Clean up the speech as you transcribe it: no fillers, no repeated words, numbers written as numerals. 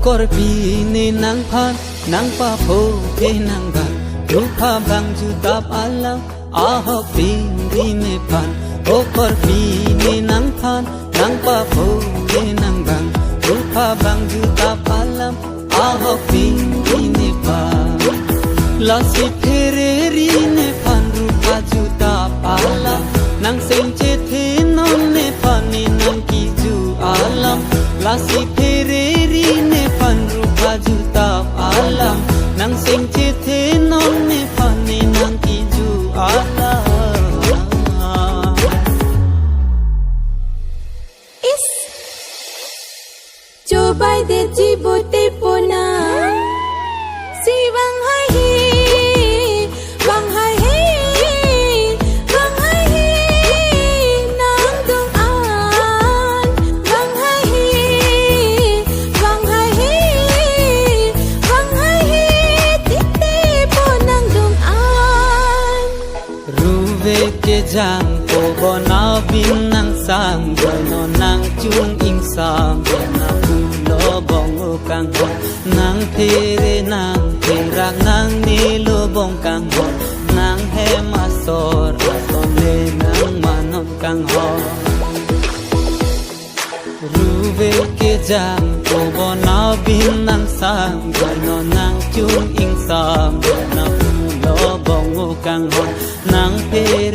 korpi ne nang phan nang pa pho ke nang ba rupa bang ju tap alam ah pin di ne phan korpi ne nang phan nang pa pho ke nang bang rupa bang ju tap alam ah pin di ne phan la si phere ri ne phan rupa ju tap alam nang sing che the non ne phan ni nang ki ju alam la si phere ri ne phan rupa ju tap alam nang sing che the non ne phan ni nang ki ju alam is cobai de jibote pona si bang hai hi bang hai hi bang hai hi nang dong an bang hai hi bang hai hi bang hai hi tite ponang dong an ruve ke jang ko bona bin nang sang no nang chung ing sam na pu lo bong kang ho nang phere nang phera nang ni lo bong kang ho nang he ma sor son le nang manon kang ho ruve ke jang ko bona bin nang sang no nang chung ing sam na pu lo bong kang ho nang phere